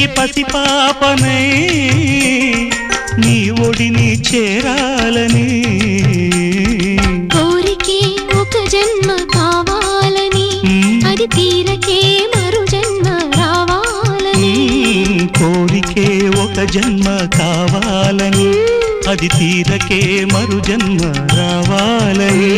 ఈ పసిపాపనై నీ ఒడిని చేరాలని కోరికే ఒక జన్మ కావాలని అది తీరకే మరు జన్మ రావాలని కోరికే ఒక జన్మ కావాలని అది తీరకే మరు జన్మ రావాలని